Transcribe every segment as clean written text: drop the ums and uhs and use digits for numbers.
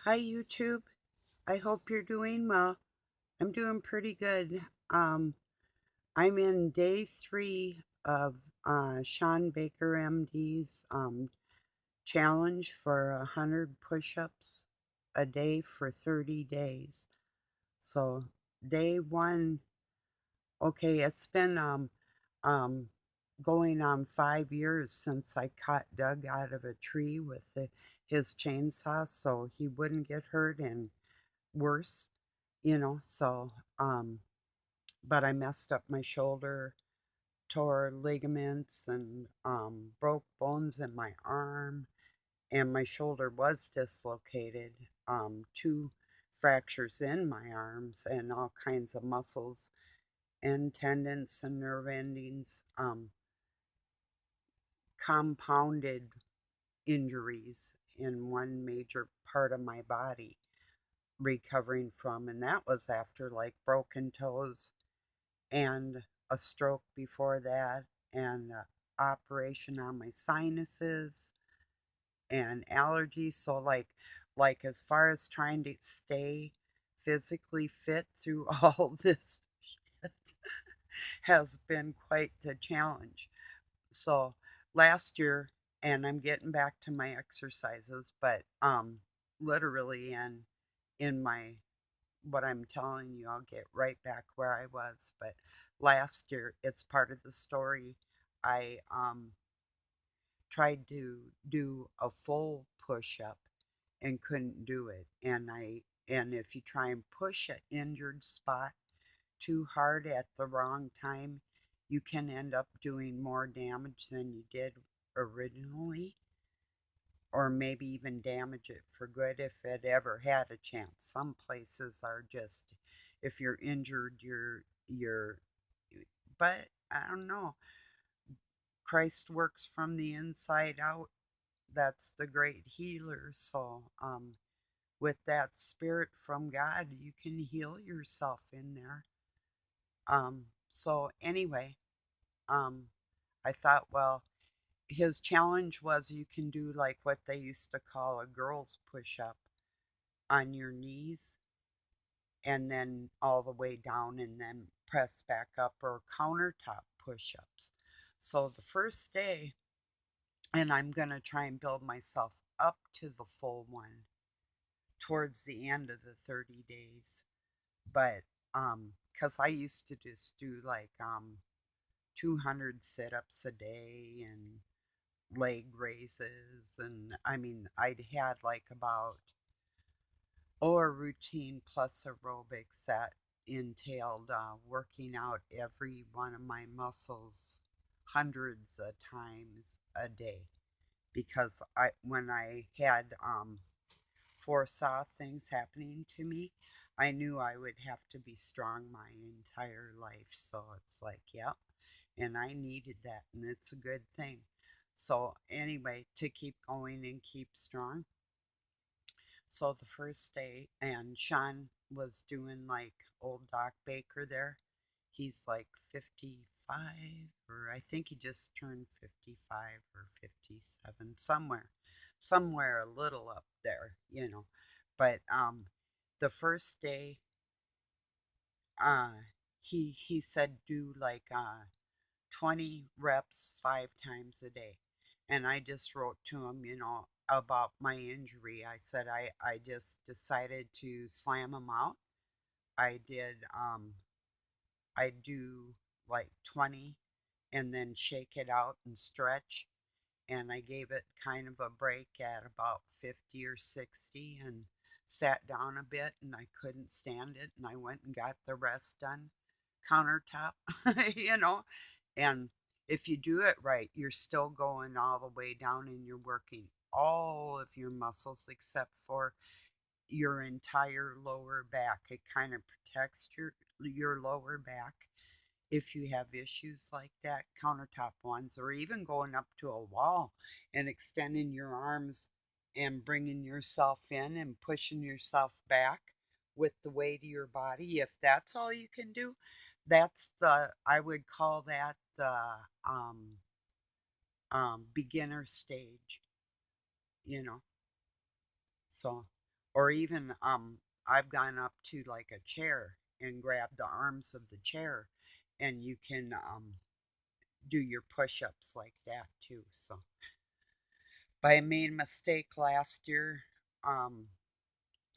Hi, YouTube. I hope you're doing well. I'm doing pretty good. Um, I'm in day 3 of Sean Baker MD's challenge for 100 push ups a day for 30 days. So, day 1, okay, it's been um, going on 5 years since I caught Doug out of a tree with his chainsaw so he wouldn't get hurt and worse, so but I messed up my shoulder, tore ligaments and broke bones in my arm, and my shoulder was dislocated, two fractures in my arms and all kinds of muscles and tendons and nerve endings, compounded injuries in one major part of my body recovering from, and that was after like broken toes and a stroke before that, and operation on my sinuses and allergies. So like as far as trying to stay physically fit through all this shit has been quite the challenge. So last year, and I'm getting back to my exercises, but literally and in my what I'm telling you, I'll get right back where I was. But last year, it's part of the story. I tried to do a full push up and couldn't do it. And if you try and push an injured spot too hard at the wrong time, you can end up doing more damage than you did originally, or maybe even damage it for good if it ever had a chance. Some places are just, if you're injured, you're but I don't know. Christ works from the inside out. That's the great healer. So with that spirit from God, you can heal yourself in there. So anyway, um I thought, well, his challenge was you can do like what they used to call a girl's push up on your knees and then all the way down and then press back up, or countertop push ups. So the first day, and I'm going to try and build myself up to the full one towards the end of the 30 days. But because I used to just do like 200 sit ups a day and leg raises. And I mean, I'd had like about or routine plus aerobics that entailed working out every one of my muscles hundreds of times a day, because I when I had foresaw things happening to me, I knew I would have to be strong my entire life. So it's like, yep, and I needed that, and it's a good thing. So anyway, to keep going and keep strong, so the first day, and Sean was doing like old Doc Baker there. He's like 55, or I think he just turned 55 or 57, somewhere a little up there. But the first day, he said do like 20 reps 5 times a day. And I just wrote to him, about my injury. I said I just decided to slam him out. I did, I do like 20 and then shake it out and stretch. And I gave it kind of a break at about 50 or 60 and sat down a bit, and I couldn't stand it. And I went and got the rest done, countertop, you know. And if you do it right, you're still going all the way down and you're working all of your muscles except for your entire lower back. It kind of protects your lower back if you have issues like that, countertop ones, or even going up to a wall and extending your arms and bringing yourself in and pushing yourself back with the weight of your body. If that's all you can do, I would call that the um, beginner stage, you know. So, Or even I've gone up to like a chair and grabbed the arms of the chair, and you can do your push-ups like that too. So, but I made a mistake last year. Um,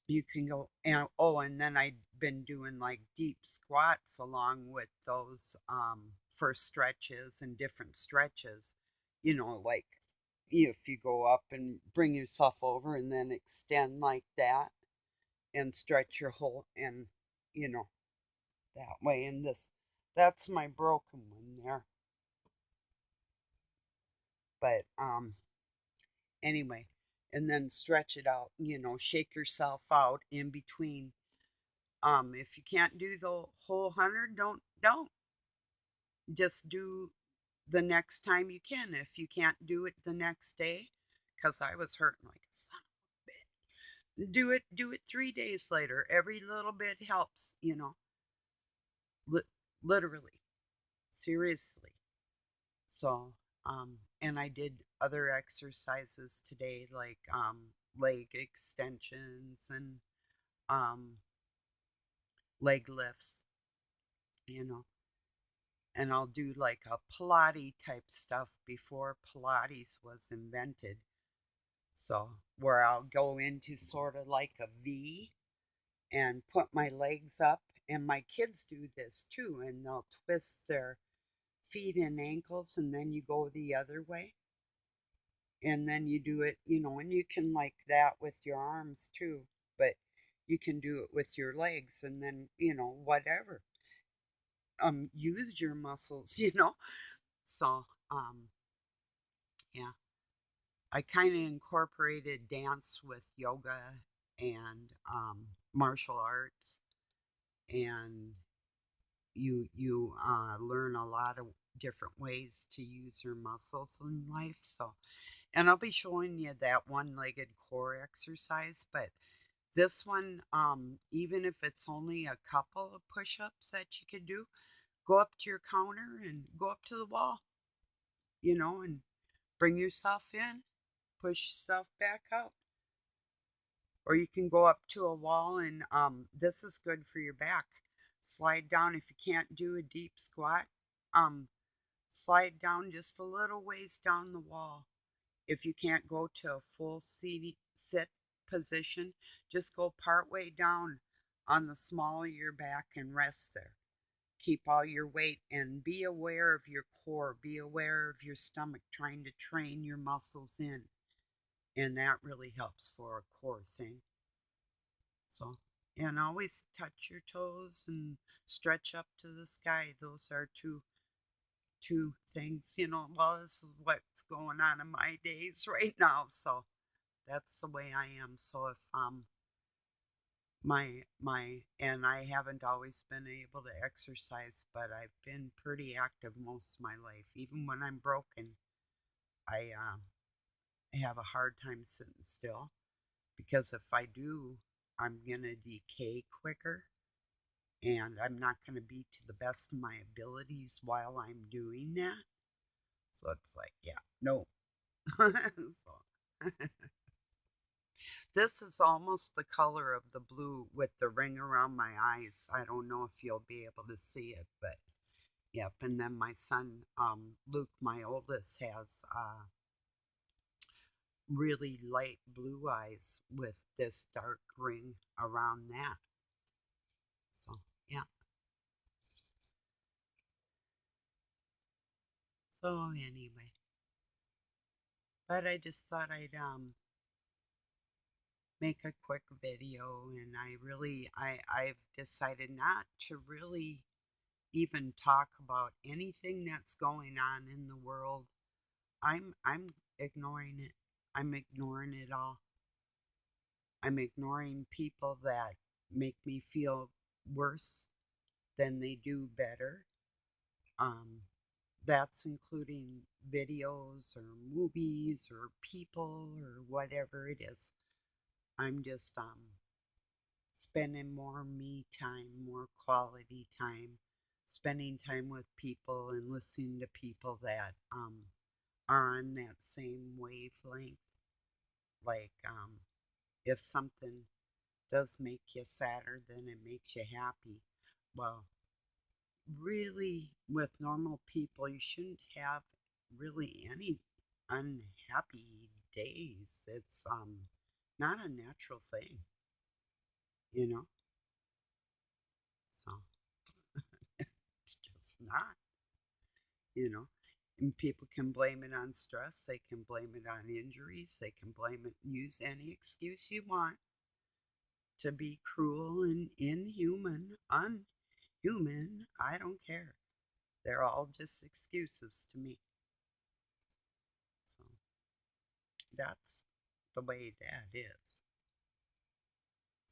you can go and oh, and then I've been doing like deep squats along with those for stretches and different stretches. Like if you go up and bring yourself over and then extend like that and stretch your whole and you know that way. And that's my broken one there. But anyway, and then stretch it out, shake yourself out in between. If you can't do the whole 100, don't. Just do the next time you can. If you can't do it the next day, because I was hurting like a son of a bitch. Do it 3 days later. Every little bit helps, li- literally, seriously. So, and I did other exercises today, like leg extensions and um, leg lifts, you know. And I'll do like a Pilates type stuff before Pilates was invented. So, where I'll go into sort of like a V and put my legs up. And my kids do this too, and they'll twist their feet and ankles, and then you go the other way. And then you do it, and you can like that with your arms too, but you can do it with your legs, and then, whatever. Use your muscles, So, yeah. I kind of incorporated dance with yoga and martial arts, and you learn a lot of different ways to use your muscles in life. So, and I'll be showing you that one-legged core exercise, but this one, even if it's only a couple of push-ups that you could do, go up to your counter and go up to the wall, and bring yourself in, push yourself back out. Or you can go up to a wall and this is good for your back. Slide down if you can't do a deep squat. Um, slide down just a little ways down the wall. If you can't go to a full sit position, just go part way down on the small of your back and rest there. Keep all your weight and be aware of your core, be aware of your stomach, trying to train your muscles in. And that really helps for a core thing. So, and always touch your toes and stretch up to the sky. Those are two things, well, this is what's going on in my days right now. So that's the way I am. So if my and I haven't always been able to exercise, but I've been pretty active most of my life. Even when I'm broken, I have a hard time sitting still because if I do, I'm gonna decay quicker and I'm not going to be to the best of my abilities while I'm doing that. So it's like, yeah, no. So this is almost the color of the blue with the ring around my eyes. I don't know if you'll be able to see it, but yep. And then my son, Luke, my oldest, has really light blue eyes with this dark ring around that. So yeah. So anyway, but I just thought I'd make a quick video, and I've decided not to really even talk about anything that's going on in the world. I'm ignoring it. I'm ignoring it all. I'm ignoring people that make me feel worse than they do better. Um, that's including videos or movies or people or whatever it is. I'm just spending more me time, more quality time, spending time with people and listening to people that are on that same wavelength. Like if something does make you sadder than it makes you happy. Well, really, with normal people, you shouldn't have really any unhappy days. It's not a natural thing, you know? So it's just not, you know? And people can blame it on stress, they can blame it on injuries, they can blame it, use any excuse you want to be cruel and inhuman, unhuman. I don't care. They're all just excuses to me. So that's the way that is.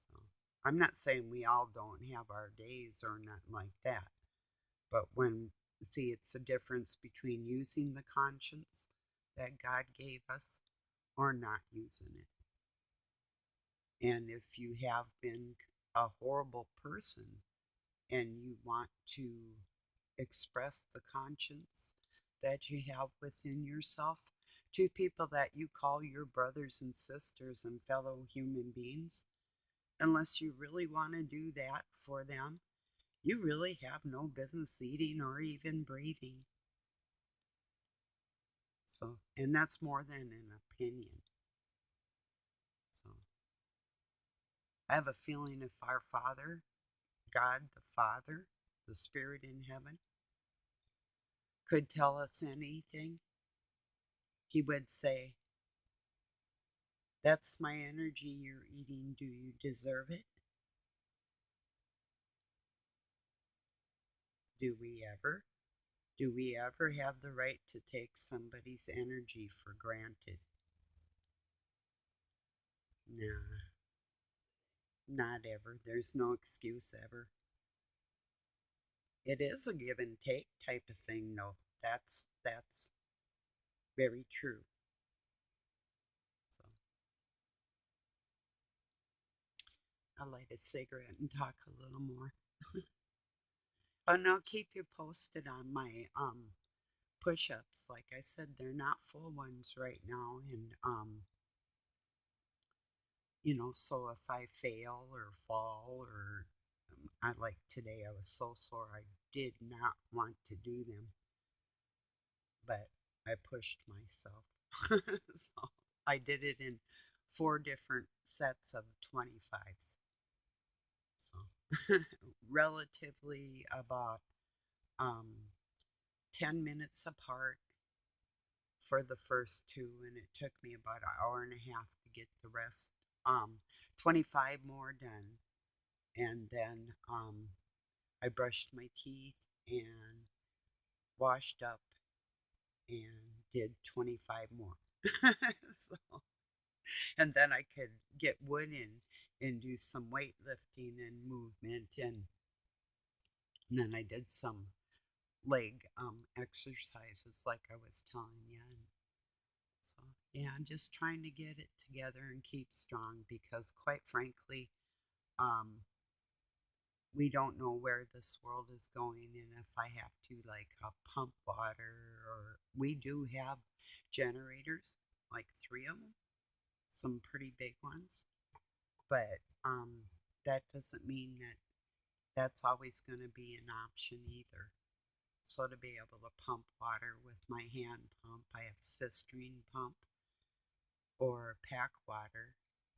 So I'm not saying we all don't have our days or nothing like that, but when, see, it's the difference between using the conscience that God gave us or not using it. And if you have been a horrible person and you want to express the conscience that you have within yourself to people that you call your brothers and sisters and fellow human beings, unless you really want to do that for them, you really have no business eating or even breathing. So, and that's more than an opinion. So, I have a feeling if our Father, God the Father, the Spirit in heaven, could tell us anything, He would say, "That's my energy you're eating. Do you deserve it?" Do we ever? Do we ever have the right to take somebody's energy for granted? Nah, not ever. There's no excuse ever. It is a give and take type of thing, though. That's very true. So I'll light a cigarette and talk a little more. Oh no, keep you posted on my push-ups. Like I said, they're not full ones right now, and so if I fail or fall or I like today, I was so sore I did not want to do them, but I pushed myself. So I did it in 4 different sets of 25s. So relatively about um, 10 minutes apart for the first two, and it took me about an hour and a half to get the rest, 25 more done. And then I brushed my teeth and washed up and did 25 more. So, and then I could get wood in and do some weightlifting and movement. And then I did some leg exercises like I was telling you. And so, yeah, I'm just trying to get it together and keep strong because, quite frankly, um, we don't know where this world is going. And if I have to, like, pump water, or we do have generators, like 3 of them, some pretty big ones, but that doesn't mean that that's always going to be an option either. So to be able to pump water with my hand pump, I have a cistern pump or pack water,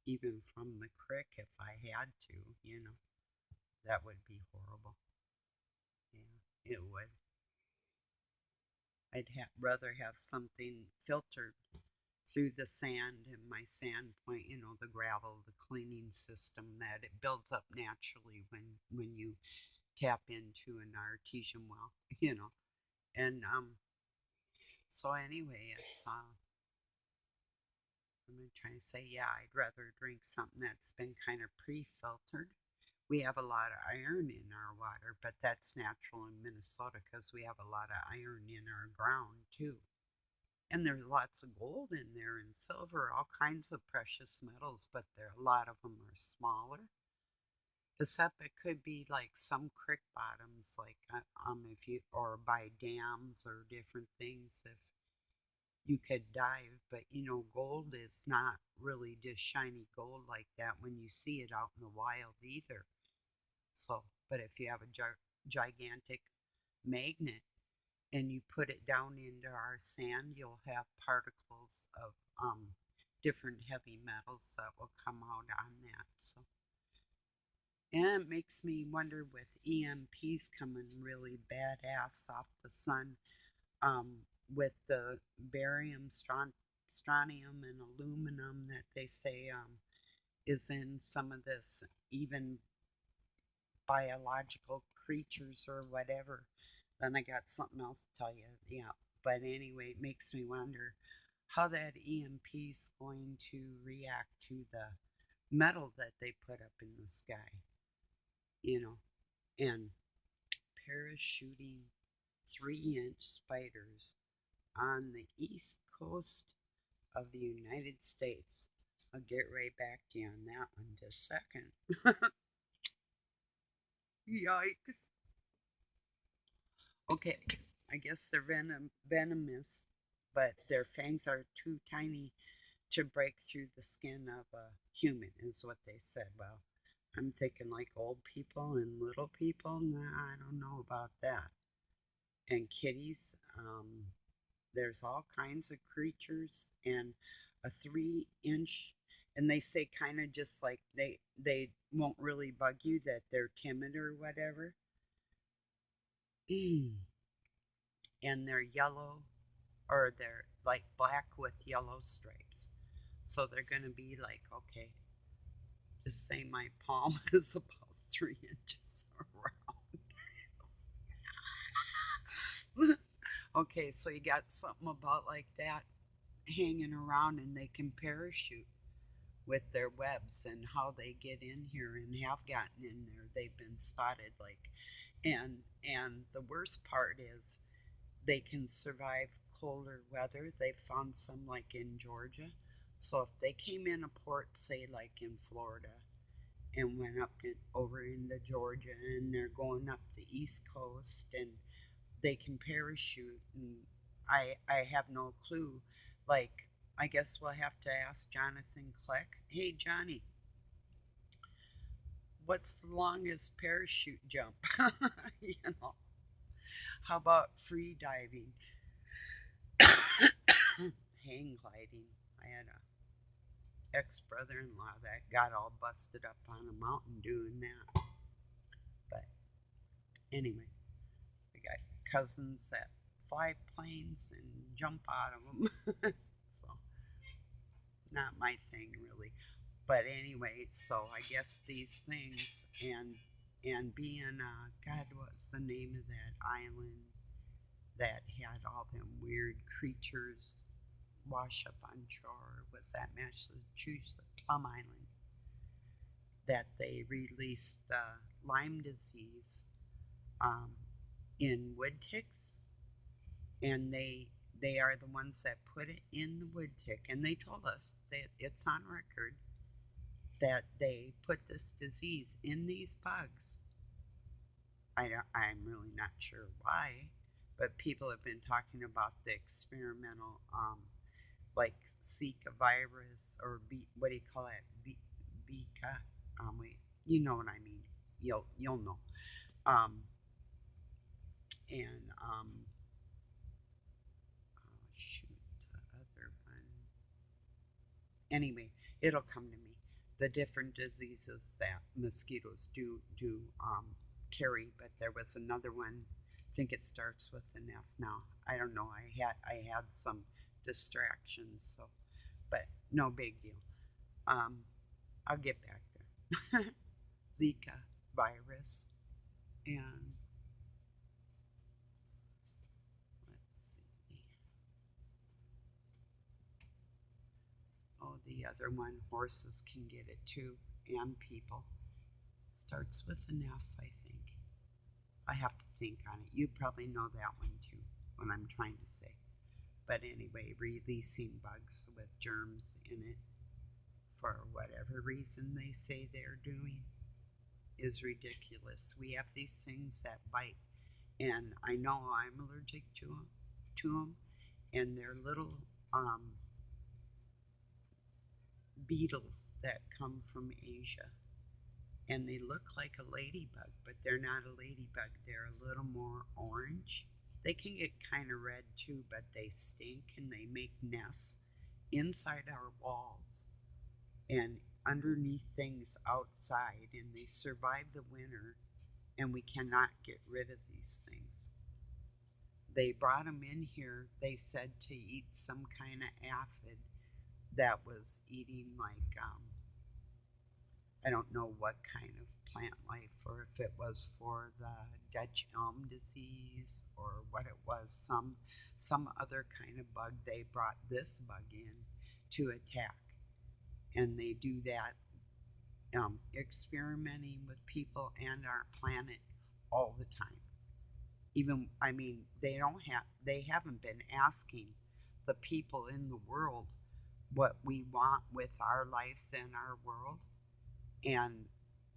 even from the creek if I had to. That would be horrible. Yeah, it would. Rather have something filtered through the sand and my sand point, the gravel, the cleaning system that it builds up naturally when you tap into an artesian well, you know. And so anyway, it's I'm trying to say, yeah, I'd rather drink something that's been kind of pre-filtered. We have a lot of iron in our water, but that's natural in Minnesota because we have a lot of iron in our ground too. And there's lots of gold in there and silver, all kinds of precious metals, but a lot of them are smaller. Except it could be like some creek bottoms, like if you or by dams or different things. you could dive, but gold is not really just shiny gold like that when you see it out in the wild either. So, but if you have a gigantic magnet and you put it down into our sand, you'll have particles of different heavy metals that will come out on that. So, and it makes me wonder with EMPs coming really badass off the sun, um, with the barium, strontium, and aluminum that they say is in some of this, even biological creatures or whatever. Then I got something else to tell you. Yeah. But anyway, it makes me wonder how that EMP is going to react to the metal that they put up in the sky, you know, and parachuting 3-inch spiders on the east coast of the United States. I'll get right back to you on that one in just a second. Yikes. Okay, I guess they're venomous, but their fangs are too tiny to break through the skin of a human, is what they said. Well, I'm thinking like old people and little people. Nah, I don't know about that. And kitties, there's all kinds of creatures, and a 3-inch, and they say kind of just like they won't really bug you, that they're timid or whatever. And they're yellow, or they're like black with yellow stripes. So they're going to be like, okay, just say my palm is about 3 inches around. Okay, so you got something about like that hanging around, and they can parachute with their webs, and how they get in here and have gotten in there. They've been spotted, like, and the worst part is they can survive colder weather. They found some like in Georgia. So if they came in a port, say like in Florida, and went up over into Georgia, and they're going up the East Coast, and they can parachute, and I have no clue. Like, I guess we'll have to ask Jonathan Kleck. Hey Johnny, what's the longest parachute jump? you know, how about free diving, hang gliding? I had a ex brother in law that got all busted up on a mountain doing that. But anyway, I got cousins that fly planes and jump out of them. So, not my thing really. But anyway, so I guess these things, and being God, what's the name of that island that had all them weird creatures wash up on shore? Was that Massachusetts, Plum Island, that they released the Lyme disease um, in wood ticks, and they are the ones that put it in the wood tick, and they told us that it's on record that they put this disease in these bugs. I'm really not sure why, but people have been talking about the experimental, like Zika virus, or what do you call it? Bika. Wait, you know what I mean. You'll know. Um, and oh shoot, the other one. Anyway, it'll come to me. The different diseases that mosquitoes do carry, but there was another one. I think it starts with an F now. I don't know. I had some distractions, so, but no big deal. Um, I'll get back there. Zika virus, and let's see. Oh, the other one, horses can get it too, and people. Starts with an F, I think. I have to think on it. You probably know that one too, what I'm trying to say. But anyway, releasing bugs with germs in it for whatever reason they say they're doing is ridiculous. We have these things that bite, and I know I'm allergic to them, and they're little um, beetles that come from Asia. And they look like a ladybug, but they're not a ladybug. They're a little more orange. They can get kind of red too, but they stink and they make nests inside our walls and underneath things outside, and they survive the winter, and we cannot get rid of these things. They brought them in here, they said, to eat some kind of aphid that was eating like, I don't know what kind of plant life, or if it was for the Dutch elm disease or what it was, some other kind of bug. They brought this bug in to attack, and they do that, experimenting with people and our planet all the time. Even, I mean, they haven't been asking the people in the world what we want with our lives and our world. And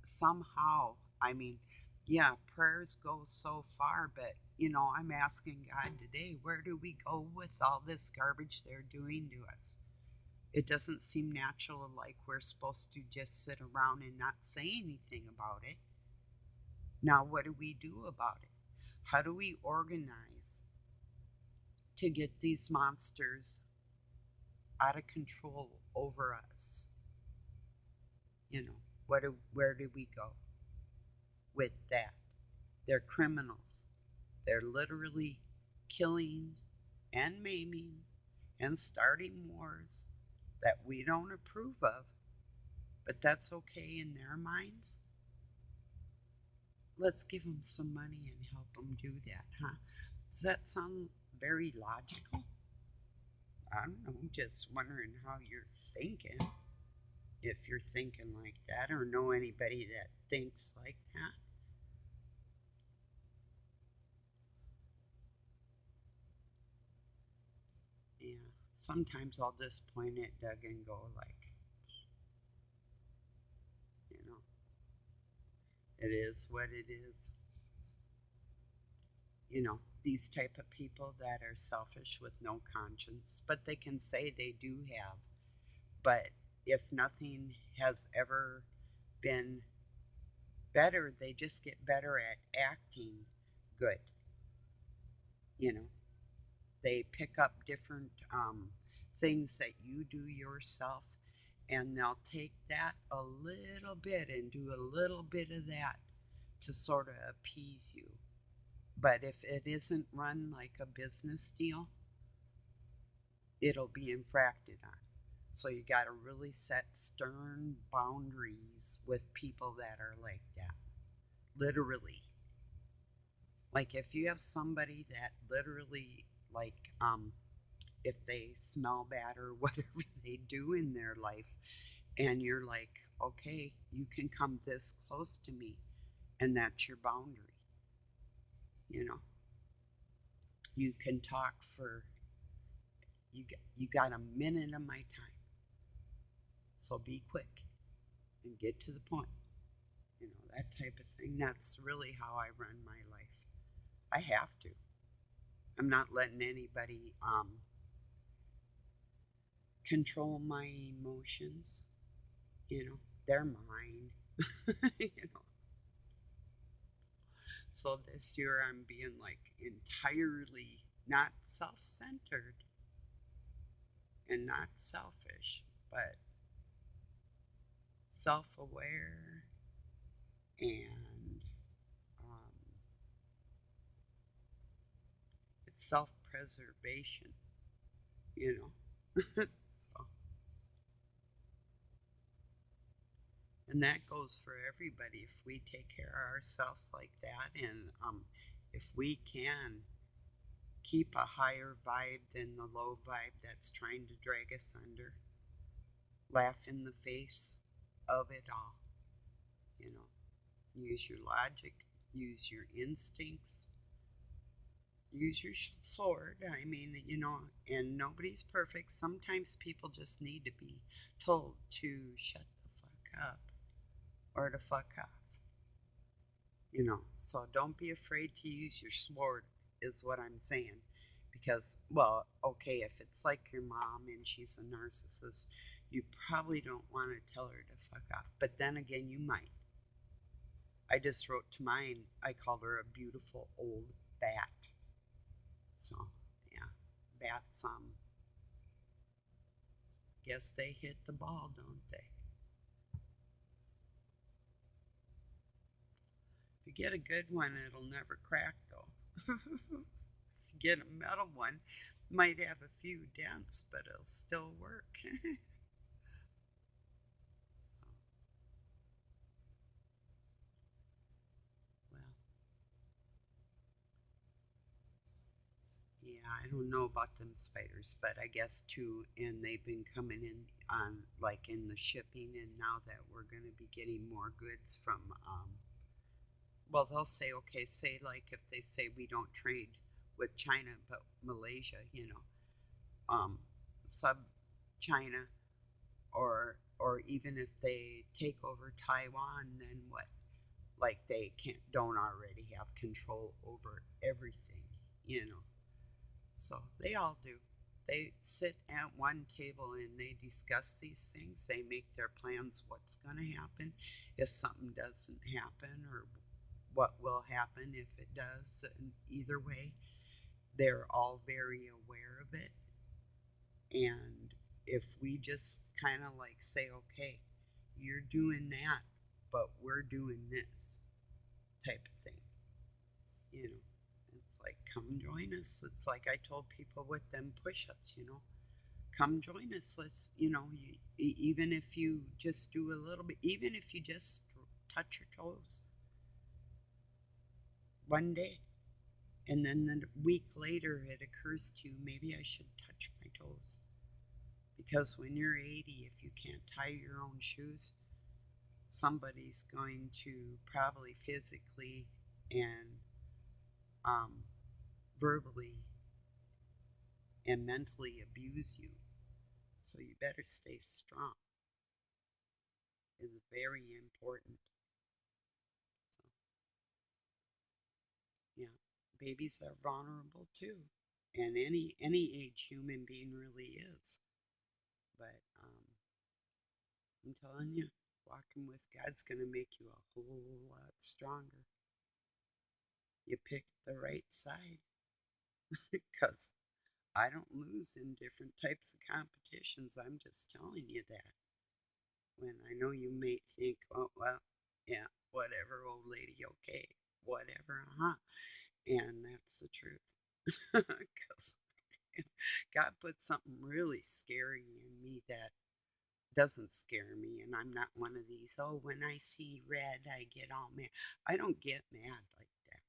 somehow, I mean, yeah, prayers go so far, but I'm asking God today, where do we go with all this garbage they're doing to us? It doesn't seem natural, like we're supposed to just sit around and not say anything about it. Now, what do we do about it? How do we organize to get these monsters out of control over us? Where do we go with that? They're criminals. They're literally killing and maiming and starting wars that we don't approve of, but that's okay in their minds. Let's give them some money and help them do that, huh? Does that sound very logical? I don't know, just wondering how you're thinking. If you're thinking like that, or know anybody that thinks like that. Yeah. Sometimes I'll just point at Doug and go like, you know, it is what it is. These type of people that are selfish with no conscience, but they can say they do have. But if nothing has ever been better, they just get better at acting good. You know, they pick up different things that you do yourself, and they'll take that a little bit and do a little bit of that to sort of appease you. But if it isn't run like a business deal, it'll be infracted on. So you got to really set stern boundaries with people that are like that. Literally. Like if you have somebody that literally, like, if they smell bad or whatever they do in their life, and you're like, okay, you can come this close to me, and that's your boundary. You know, you can talk for, you got a minute of my time, so be quick and get to the point. That type of thing. That's really how I run my life. I have to. I'm not letting anybody control my emotions. They're mine. you know. So this year I'm being like entirely not self-centered and not selfish, but self-aware and it's self-preservation. You know. So, and that goes for everybody. If we take care of ourselves like that, and if we can keep a higher vibe than the low vibe that's trying to drag us under, laugh in the face of it all, you know, use your logic, use your instincts, use your sword. I mean, and nobody's perfect. Sometimes people just need to be told to shut the fuck up or to fuck off. So don't be afraid to use your sword, is what I'm saying. Because, well, okay, if it's like your mom and she's a narcissist, you probably don't want to tell her to fuck off. But then again, you might. I just wrote to mine, I called her a beautiful old bat. So, yeah, bats, guess they hit the ball, don't they? If you get a good one, it'll never crack, though. If you get a metal one, might have a few dents, but it'll still work. Well, yeah, I don't know about them spiders, but I guess too, and they've been coming in on like in the shipping, and now that we're going to be getting more goods from, well, they'll say, okay, say like if they say we don't trade with China, but Malaysia, sub China, or even if they take over Taiwan, then what? Like they don't already have control over everything, you know. So they all do. They sit at one table and they discuss these things. They make their plans what's going to happen if something doesn't happen or what will happen if it does. And either way, they're all very aware of it. And if we just kind of like say, okay, you're doing that, but we're doing this type of thing, you know, it's like, come join us. It's like I told people with them push ups, come join us. Let's, even if you just do a little bit, even if you just touch your toes one day, and then the week later it occurs to you, maybe I should touch my toes. Because when you're 80, if you can't tie your own shoes, somebody's going to probably physically and um, verbally and mentally abuse you. So you better stay strong. It's very important. So, yeah, babies are vulnerable too, and any age human being really is. But I'm telling you, walking with God's gonna make you a whole lot stronger. You pick the right side, because I don't lose in different types of competitions. I'm just telling you that. When I know you may think, oh, well, yeah, whatever, old lady, okay, whatever, And that's the truth. Because God put something really scary in me that doesn't scare me. And I'm not one of these, oh, when I see red, I get all mad. I don't get mad like that.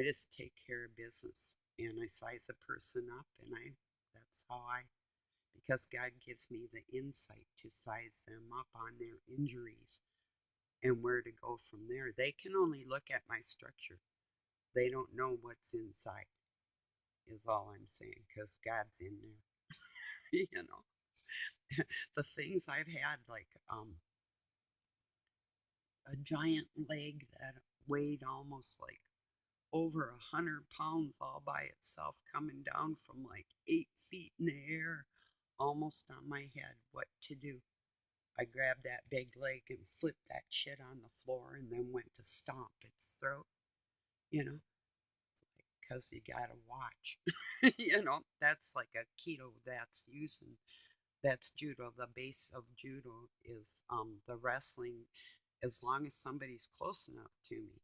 I just take care of business and I size a person up, and that's how because God gives me the insight to size them up on their injuries and where to go from there. They can only look at my structure. They don't know what's inside, is all I'm saying, because God's in there. you know, the things I've had, like a giant leg that weighed almost like over 100 pounds all by itself, coming down from like 8 feet in the air, almost on my head. What to do? I grabbed that big leg and flipped that shit on the floor and then went to stomp its throat, you know, because you gotta watch. That's like a keto that's using, that's judo. The base of judo is the wrestling, as long as somebody's close enough to me.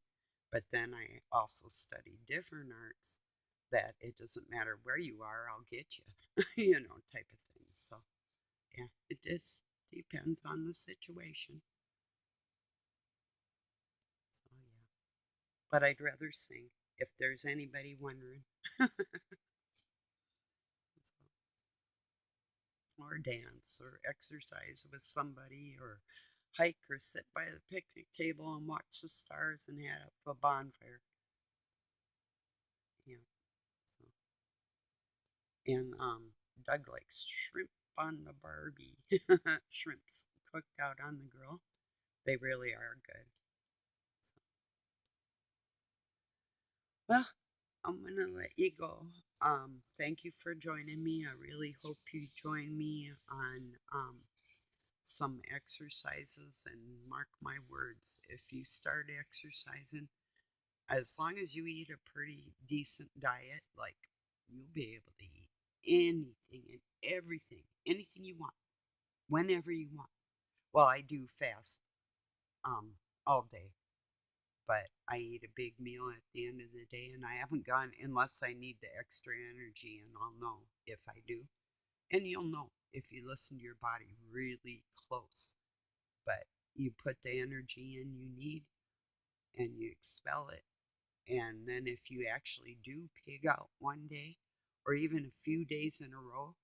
But then I also study different arts that it doesn't matter where you are, I'll get you, type of thing. So yeah, it just depends on the situation. So yeah, but I'd rather sing if there's anybody wondering. Or dance or exercise with somebody or hike or sit by the picnic table and watch the stars and have a bonfire. Yeah. So, and Doug likes shrimp on the Barbie. Shrimps cooked out on the grill. They really are good. So, well, I'm gonna let you go. Thank you for joining me. I really hope you join me on some exercises, and mark my words, if you start exercising, as long as you eat a pretty decent diet, like, you'll be able to eat anything and everything, anything you want, whenever you want. Well, I do fast um all day, but I eat a big meal at the end of the day, and I haven't gone unless I need the extra energy, and I'll know if I do. And you'll know if you listen to your body really close. But you put the energy in you need and you expel it. And then if you actually do pig out one day or even a few days in a row,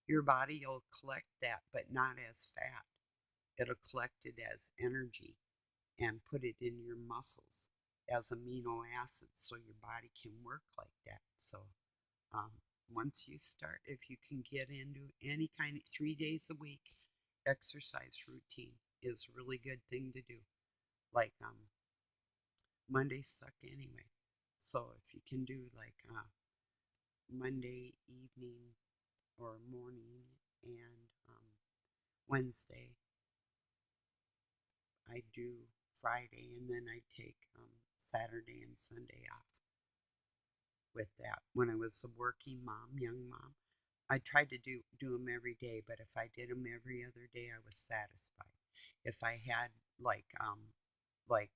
your body will collect that, but not as fat. It'll collect it as energy and put it in your muscles as amino acids so your body can work like that. So um, once you start, if you can get into any kind of 3 days a week exercise routine, is a really good thing to do. Like Mondays suck anyway. So if you can do like Monday evening or morning and Wednesday, I do Friday, and then I take Saturday and Sunday off with that. When I was a working mom, young mom, I tried to do them every day, but if I did them every other day, I was satisfied. If I had like like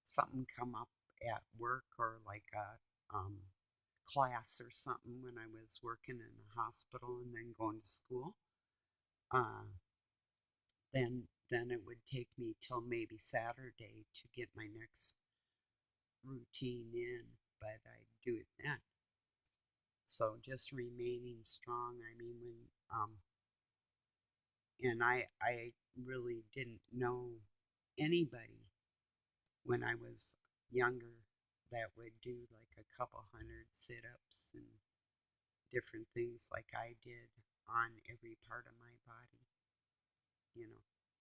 something come up at work, or like a class or something when I was working in a hospital and then going to school, uh, then it would take me till maybe Saturday to get my next routine in, but I do it then. So just remaining strong. I mean, when and I really didn't know anybody when I was younger that would do like a couple hundred sit-ups and different things like I did on every part of my body,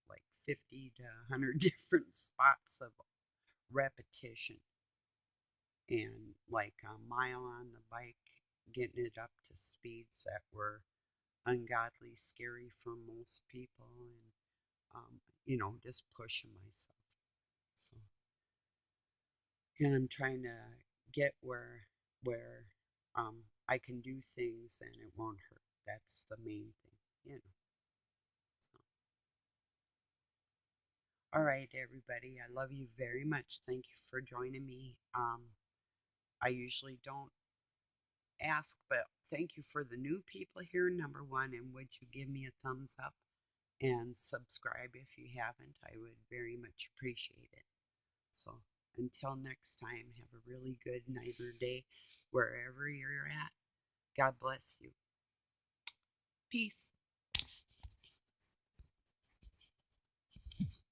like 50 to 100 different spots of repetition, and like a mile on the bike, getting it up to speeds that were ungodly scary for most people, and just pushing myself. So, and I'm trying to get where I can do things and it won't hurt. That's the main thing. So, all right, everybody. I love you very much. Thank you for joining me. I usually don't ask, but thank you for the new people here, number one. And would you give me a thumbs up and subscribe if you haven't? I would very much appreciate it. So until next time, have a really good night or day wherever you're at. God bless you. Peace.